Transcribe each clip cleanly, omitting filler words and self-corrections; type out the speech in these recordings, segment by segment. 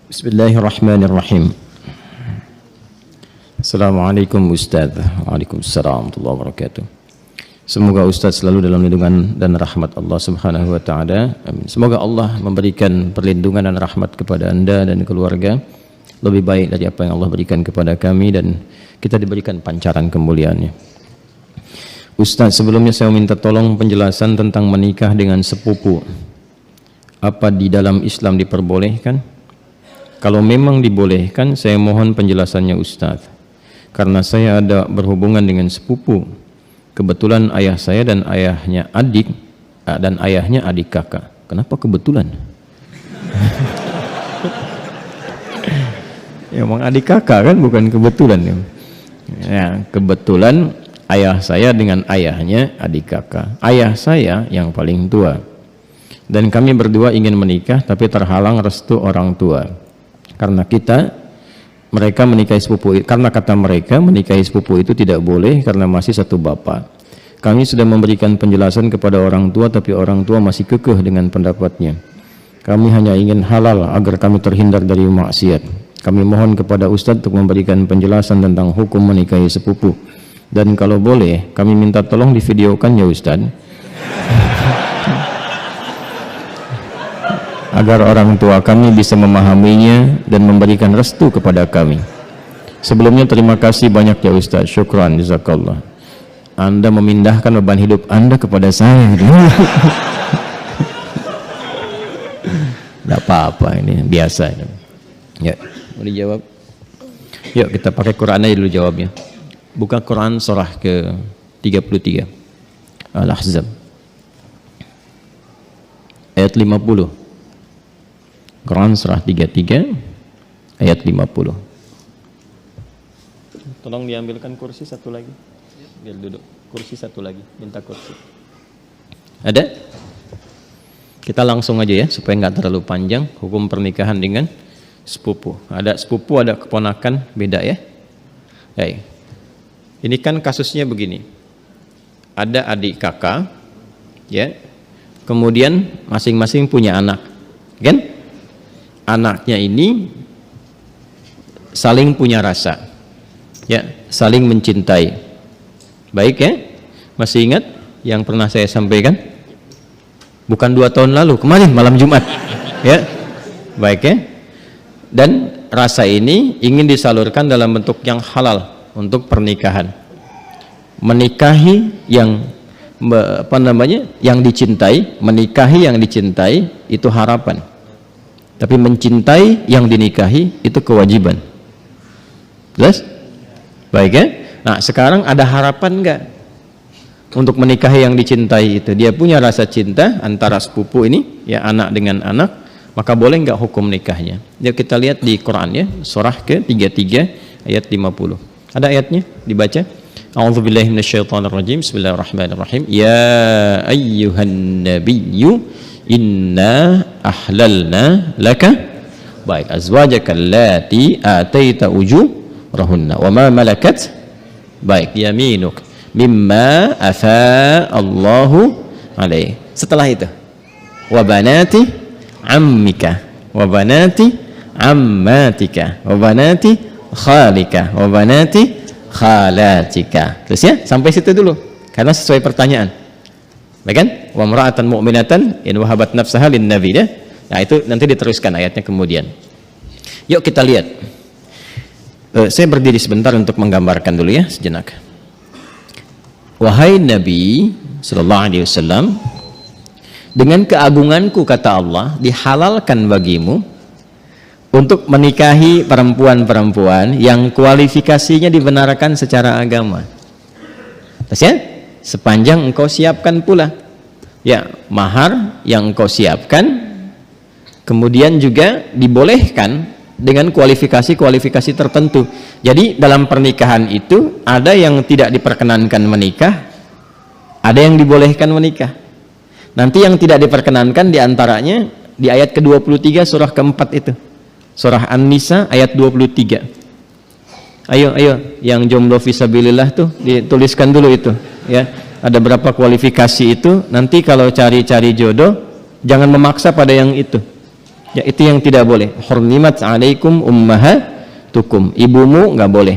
Bismillahirrahmanirrahim. Assalamualaikum Ustaz. Waalaikumsalam warahmatullahi wabarakatuh. Semoga Ustaz selalu dalam lindungan dan rahmat Allah Subhanahu wa taala. Amin. Semoga Allah memberikan perlindungan dan rahmat kepada Anda dan keluarga lebih baik dari apa yang Allah berikan kepada kami, dan kita diberikan pancaran kemuliaannya. Ustaz, sebelumnya saya minta tolong penjelasan tentang menikah dengan sepupu. Apa di dalam Islam diperbolehkan? Kalau memang dibolehkan, saya mohon penjelasannya Ustaz. Karena saya ada berhubungan dengan sepupu. Kebetulan ayah saya dan ayahnya adik, dan ayahnya adik kakak. Kenapa kebetulan? Ya, emang adik kakak kan, bukan kebetulan. Ya, kebetulan ayah saya dengan ayahnya adik kakak. Ayah saya yang paling tua. Dan kami berdua ingin menikah, tapi terhalang restu orang tua. Karena mereka menikahi sepupu, karena kata mereka menikahi sepupu itu tidak boleh karena masih satu bapak. Kami sudah memberikan penjelasan kepada orang tua, tapi orang tua masih kekeh dengan pendapatnya. Kami hanya ingin halal agar kami terhindar dari maksiat. Kami mohon kepada Ustadz untuk memberikan penjelasan tentang hukum menikahi sepupu. Dan kalau boleh, kami minta tolong divideokan ya Ustadz, agar orang tua kami bisa memahaminya dan memberikan restu kepada kami. Sebelumnya terima kasih banyak ya Ustaz. Syukran, jazakallah. Anda memindahkan beban hidup Anda kepada saya. Tidak apa-apa, ini biasa. Ya, mau dijawab? Yuk kita pakai Quran aja dulu jawabnya. Buka Quran surah ke-33 Al-Ahzab ayat 50. Quran surah 33 ayat 50. Tolong diambilkan kursi satu lagi. Biar duduk. Kursi satu lagi. Minta kursi. Ada? Kita langsung aja ya supaya nggak terlalu panjang. Hukum pernikahan dengan sepupu. Ada sepupu, ada keponakan, beda ya. Hey. Ini kan kasusnya begini. Ada adik kakak, ya. Kemudian masing-masing punya anak, kan? Anaknya ini saling punya rasa, ya, saling mencintai. Baik ya? Masih ingat yang pernah saya sampaikan? Bukan 2 tahun lalu, kemarin malam Jumat, ya. Baik ya? Dan rasa ini ingin disalurkan dalam bentuk yang halal untuk pernikahan. Menikahi yang yang dicintai, menikahi yang dicintai itu harapan. Tapi mencintai yang dinikahi itu kewajiban. Jelas? Baik ya? Nah, sekarang ada harapan enggak untuk menikahi yang dicintai itu? Dia punya rasa cinta antara sepupu ini, ya, anak dengan anak, maka boleh enggak hukum nikahnya? Yuk kita lihat di Quran ya, surah ke-33 ayat 50. Ada ayatnya? Dibaca. A'udzubillahi minasyaitonirrajim. Bismillahirrahmanirrahim. Ya ayyuhan nabiyyu inna ahlalna laka baik azwajaka allati ataita ujurahunna wa ma malakat baik yaminuk mimma afa Allahu alaih. Setelah itu wa banati ammika wa banati ammatika wa banati khalika wa banati khalatika. Terus ya, sampai situ dulu karena sesuai pertanyaan. Baik kan? Wa mar'atan mu'minatan in wahabat nafsaha lin nabi ya. Nah, itu nanti diteruskan ayatnya kemudian. Yuk kita lihat. Saya berdiri sebentar untuk menggambarkan dulu ya sejenak. Wahai Nabi sallallahu alaihi wasallam, dengan keagunganku kata Allah, dihalalkan bagimu untuk menikahi perempuan-perempuan yang kualifikasinya dibenarkan secara agama. Terus ya? Sepanjang engkau siapkan pula, ya, mahar yang engkau siapkan, kemudian juga dibolehkan dengan kualifikasi-kualifikasi tertentu. Jadi dalam pernikahan itu ada yang tidak diperkenankan menikah, ada yang dibolehkan menikah. Nanti yang tidak diperkenankan diantaranya di ayat ke-23 surah keempat itu, surah An-Nisa ayat 23. Ayo yang jomblo fisabilillah tuh dituliskan dulu itu ya, ada berapa kualifikasi itu. Nanti kalau cari-cari jodoh jangan memaksa pada yang itu Ya, itu yang tidak boleh. Hurrimat 'alaikum ummahatukum. Ibumu nggak boleh.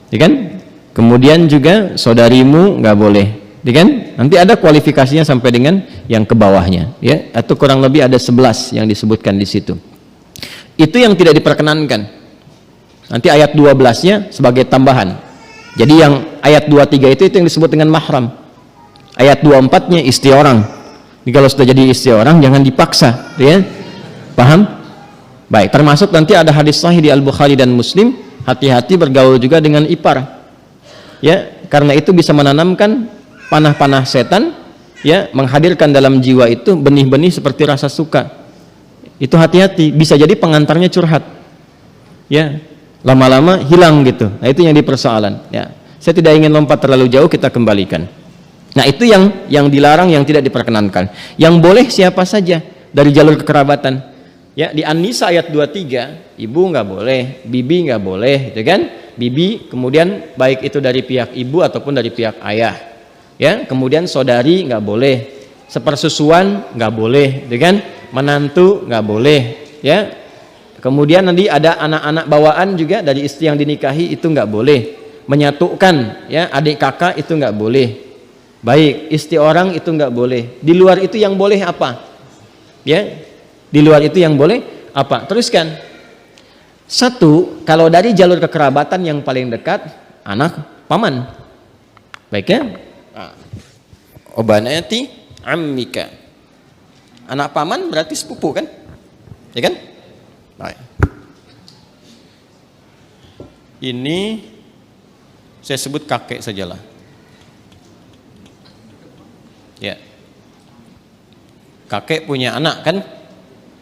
Ya kan? Kemudian juga saudarimu nggak boleh. Ya kan? Nanti ada kualifikasinya sampai dengan yang ke bawahnya, ya. Atau kurang lebih ada 11 yang disebutkan di situ. Itu yang tidak diperkenankan. Nanti ayat 12-nya sebagai tambahan. Jadi yang ayat 23 itu yang disebut dengan mahram. Ayat 24-nya istri orang. Jadi kalau sudah jadi istri orang jangan dipaksa, ya. Paham? Baik, termasuk nanti ada hadis sahih di Al-Bukhari dan Muslim, hati-hati bergaul juga dengan ipar. Ya, karena itu bisa menanamkan panah-panah setan, ya, menghadirkan dalam jiwa itu benih-benih seperti rasa suka. Itu hati-hati, bisa jadi pengantarnya curhat. Ya, lama-lama hilang gitu. Nah, itu yang dipersoalan, ya. Saya tidak ingin lompat terlalu jauh, kita kembalikan. Nah, itu yang dilarang, yang tidak diperkenankan. Yang boleh siapa saja dari jalur kekerabatan. Ya, di An-Nisa ayat 23, ibu nggak boleh, bibi nggak boleh, gitu kan? Bibi, kemudian baik itu dari pihak ibu ataupun dari pihak ayah. Ya, kemudian saudari nggak boleh, sepersusuan nggak boleh, gitu kan? Menantu nggak boleh, ya. Kemudian nanti ada anak-anak bawaan juga dari istri yang dinikahi, itu nggak boleh. Menyatukan, ya, adik kakak itu nggak boleh. Baik, istri orang itu nggak boleh. Di luar itu yang boleh apa? Ya. Di luar itu yang boleh apa? Teruskan. Satu, kalau dari jalur kekerabatan yang paling dekat, anak paman. Baik, ya. Obanati ammika. Anak paman berarti sepupu kan? Ya kan? Baik. Ini saya sebut kakek sajalah. Ya. Kakek punya anak kan?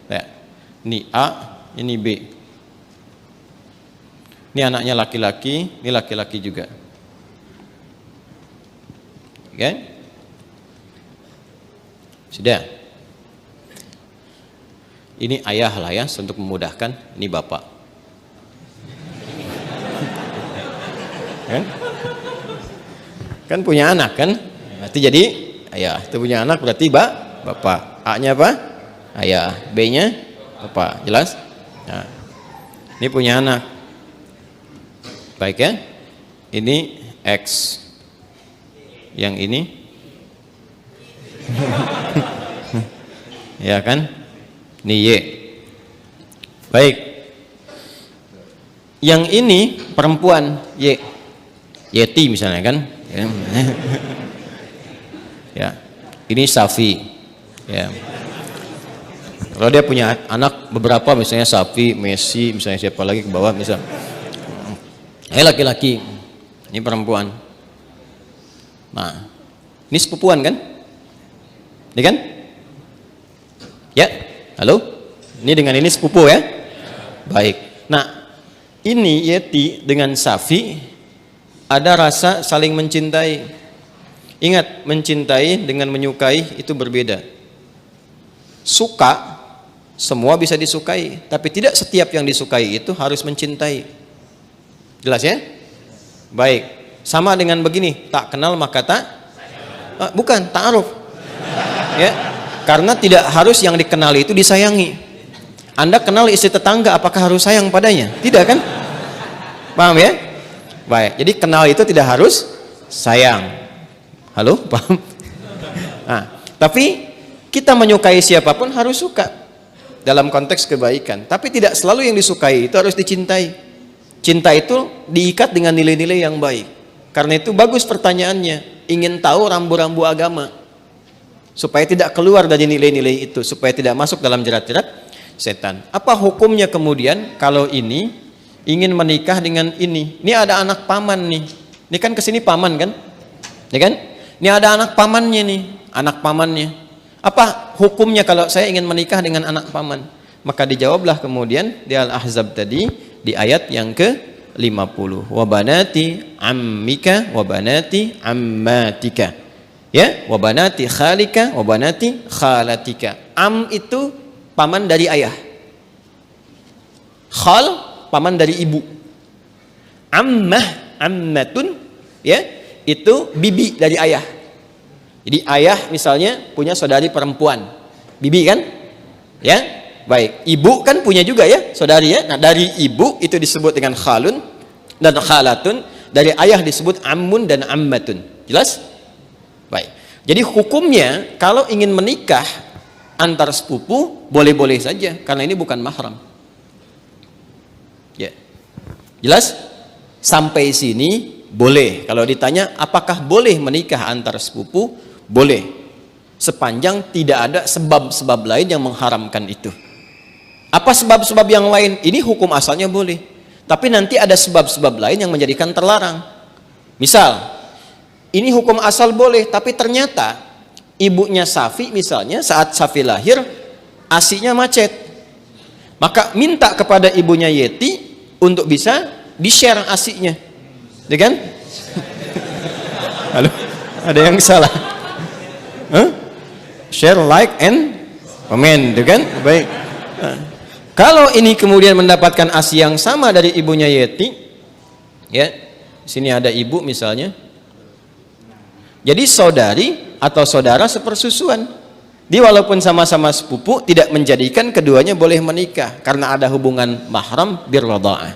Ya. Ini A, ini B. Ini anaknya laki-laki, ini laki-laki juga. Oke? Sudah. Ini ayah lah ya, untuk memudahkan. Ini bapak. Kan punya anak kan? Berarti jadi ayah. Itu punya anak berarti bapak. A-nya apa? Ayah. B-nya bapak. Jelas? Nah, ini punya anak. Baik ya? Ini X. Yang ini ya kan? Ini Y. Baik. Yang ini perempuan Y. Yeti misalnya kan? Ya. Ini Safi. Ya. Kalau dia punya anak beberapa, misalnya Safi, Messi, misalnya siapa lagi ke bawah, misal. Laki-laki. Ini perempuan. Nah, ini sepupuan kan? Ini kan? Ya, halo? Ini dengan ini sepupu ya? Baik. Nah, ini Yeti dengan Safi ada rasa saling mencintai. Ingat, mencintai dengan menyukai itu berbeda. Suka, semua bisa disukai, tapi tidak setiap yang disukai itu harus mencintai. Jelas ya? Baik. Sama dengan begini, tak kenal maka tak bukan ta'aruf. Ya. Karena tidak harus yang dikenali itu disayangi. Anda kenal istri tetangga, apakah harus sayang padanya? Tidak kan? Paham ya? Baik. Jadi kenal itu tidak harus sayang. Halo, paham? Nah, tapi kita menyukai siapapun harus suka dalam konteks kebaikan. Tapi tidak selalu yang disukai itu harus dicintai. Cinta itu diikat dengan nilai-nilai yang baik. Karena itu bagus pertanyaannya. Ingin tahu rambu-rambu agama supaya tidak keluar dari nilai-nilai itu, supaya tidak masuk dalam jerat-jerat setan. Apa hukumnya kemudian kalau ini ingin menikah dengan ini? Ini ada anak paman nih. Ini kan kesini paman kan? Ya kan? Ini ada anak pamannya nih, anak pamannya. Apa hukumnya kalau saya ingin menikah dengan anak paman? Maka dijawablah kemudian di Al-Ahzab tadi di ayat yang ke-50. Wa banati ammika wa banati ammatika. Ya, wa banati khalika wa banati khalatika. Am itu paman dari ayah. Khal paman dari ibu. Ammah, ammatun, ya, itu bibi dari ayah. Jadi ayah misalnya punya saudari perempuan, bibi kan? Ya, Baik, ibu kan punya juga ya, saudari ya. Nah, dari ibu itu disebut dengan khalun dan khalatun, dari ayah disebut ammun dan ammatun. Jelas? Baik. Jadi hukumnya kalau ingin menikah antar sepupu boleh-boleh saja karena ini bukan mahram. Ya. Jelas? Sampai sini boleh. Kalau ditanya apakah boleh menikah antar sepupu? Boleh. Sepanjang tidak ada sebab-sebab lain yang mengharamkan itu. Apa sebab-sebab yang lain? Ini hukum asalnya boleh. Tapi nanti ada sebab-sebab lain yang menjadikan terlarang. Misal, ini hukum asal boleh, tapi ternyata ibunya Safi misalnya saat Safi lahir, ASINya macet. Maka minta kepada ibunya Yeti untuk bisa di-share ASINya. Ya kan? Halo? Ada yang salah? Huh? Share, like, and comment, ya kan? Baik. Kalau ini kemudian mendapatkan ASI yang sama dari ibunya Yeti, ya, sini ada ibu misalnya. Jadi saudari atau saudara sepersusuan. Dia walaupun sama-sama sepupu tidak menjadikan keduanya boleh menikah karena ada hubungan mahram birradha'ah.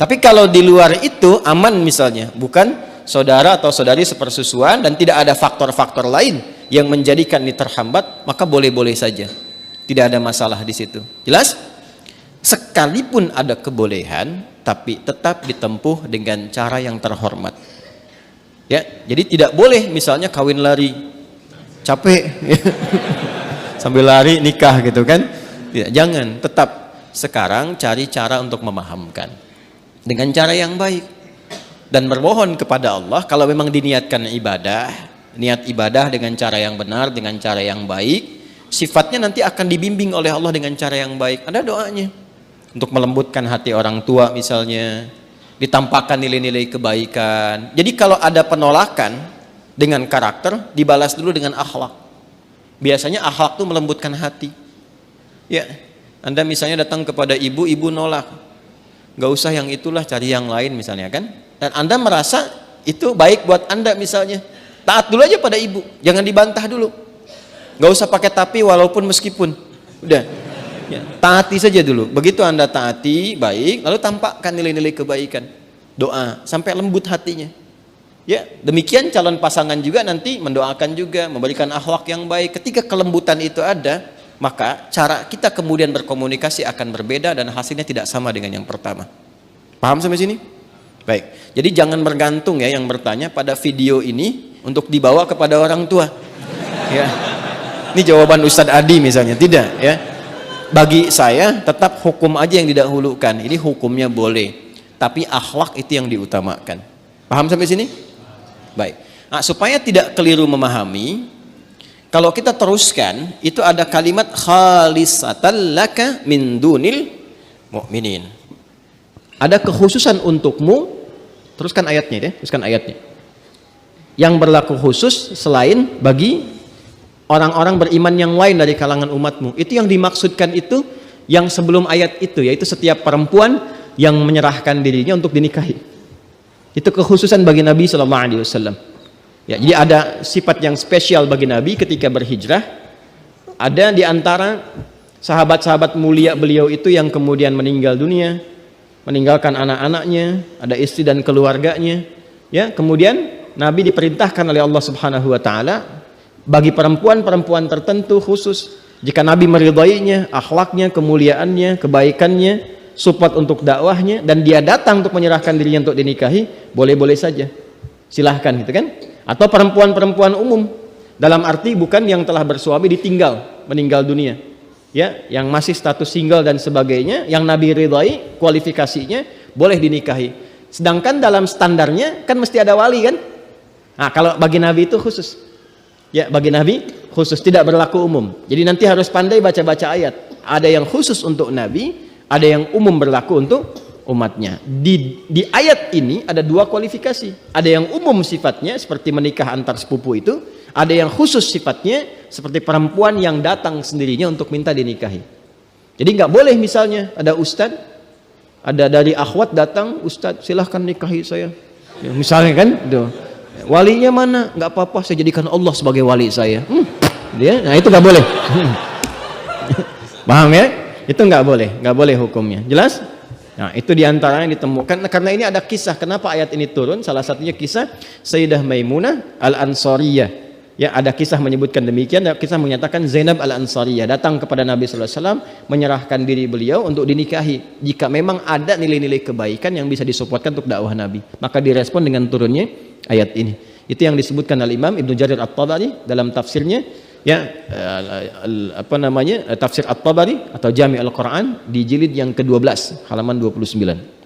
Tapi kalau di luar itu aman misalnya, bukan saudara atau saudari sepersusuan dan tidak ada faktor-faktor lain yang menjadikan ini terhambat, maka boleh-boleh saja. Tidak ada masalah di situ. Jelas? Sekalipun ada kebolehan, tapi tetap ditempuh dengan cara yang terhormat. Ya, jadi tidak boleh misalnya kawin lari, capek, sambil lari nikah gitu kan? Tidak, jangan. Tetap sekarang cari cara untuk memahamkan dengan cara yang baik dan bermohon kepada Allah. Kalau memang diniatkan ibadah, niat ibadah dengan cara yang benar, dengan cara yang baik, sifatnya nanti akan dibimbing oleh Allah dengan cara yang baik. Ada doanya untuk melembutkan hati orang tua misalnya, ditampakkan nilai-nilai kebaikan. Jadi kalau ada penolakan dengan karakter, dibalas dulu dengan akhlak. Biasanya akhlak itu melembutkan hati. Ya, Anda misalnya datang kepada ibu, ibu nolak, nggak usah yang itulah, cari yang lain misalnya kan. Dan Anda merasa itu baik buat Anda misalnya, taat dulu aja pada ibu, jangan dibantah dulu. Nggak usah pakai tapi walaupun meskipun, udah. Ya, taati saja dulu. Begitu Anda taati baik, lalu tampakkan nilai-nilai kebaikan, doa sampai lembut hatinya. Ya, demikian calon pasangan juga nanti mendoakan juga, memberikan akhlak yang baik. Ketika kelembutan itu ada, maka cara kita kemudian berkomunikasi akan berbeda dan hasilnya tidak sama dengan yang pertama. Paham sampai sini? Baik. Jadi jangan bergantung ya yang bertanya pada video ini untuk dibawa kepada orang tua. Ya. Ini jawaban Ustadz Adi misalnya, tidak ya. Bagi saya tetap hukum aja yang didahulukan. Ini hukumnya boleh, tapi akhlak itu yang diutamakan. Paham sampai sini? Baik. Nah, supaya tidak keliru memahami, kalau kita teruskan itu ada kalimat khalisatan laka min dunil mu'minin. Ada kekhususan untukmu. Teruskan ayatnya deh, teruskan ayatnya. Yang berlaku khusus selain bagi orang-orang beriman yang lain dari kalangan umatmu. Itu yang dimaksudkan itu yang sebelum ayat itu, yaitu setiap perempuan yang menyerahkan dirinya untuk dinikahi. Itu kekhususan bagi Nabi SAW. Ya, jadi ada sifat yang spesial bagi Nabi ketika berhijrah. Ada di antara sahabat-sahabat mulia beliau itu yang kemudian meninggal dunia, meninggalkan anak-anaknya, ada istri dan keluarganya. Ya, kemudian Nabi diperintahkan oleh Allah Subhanahu wa taala bagi perempuan-perempuan tertentu khusus, jika Nabi meridainya, akhlaknya, kemuliaannya, kebaikannya, support untuk dakwahnya, dan dia datang untuk menyerahkan dirinya untuk dinikahi, boleh-boleh saja, silahkan gitu kan. Atau perempuan-perempuan umum, dalam arti bukan yang telah bersuami ditinggal, meninggal dunia, ya, yang masih status single dan sebagainya, yang Nabi ridai kualifikasinya boleh dinikahi. Sedangkan dalam standarnya kan mesti ada wali kan. Nah, kalau bagi Nabi itu khusus. Ya, bagi Nabi khusus, tidak berlaku umum. Jadi nanti harus pandai baca-baca ayat. Ada yang khusus untuk Nabi, ada yang umum berlaku untuk umatnya. Di ayat ini ada dua kualifikasi. Ada yang umum sifatnya seperti menikah antar sepupu itu, ada yang khusus sifatnya seperti perempuan yang datang sendirinya untuk minta dinikahi. Jadi nggak boleh misalnya ada ustadz, ada dari akhwat datang, ustadz silahkan nikahi saya. Ya, misalnya kan, tuh. Walinya mana? Nggak apa-apa, saya jadikan Allah sebagai wali saya. Dia, nah itu nggak boleh. Paham ya? Itu nggak boleh hukumnya. Jelas? Nah, itu diantara yang ditemukan. Karena ini ada kisah. Kenapa ayat ini turun? Salah satunya kisah Sayyidah Maimunah Al-Ansariyah. Ya, ada kisah menyebutkan demikian. Ada kisah menyatakan Zainab Al-Ansariyah datang kepada Nabi sallallahu alaihi wasallam menyerahkan diri beliau untuk dinikahi. Jika memang ada nilai-nilai kebaikan yang bisa disupportkan untuk dakwah Nabi, maka direspon dengan turunnya ayat ini. Itu yang disebutkan oleh Imam Ibnu Jarir At-Tabari dalam tafsirnya, ya, tafsir At-Tabari atau Jami' Al-Quran di jilid yang ke-12 halaman 29.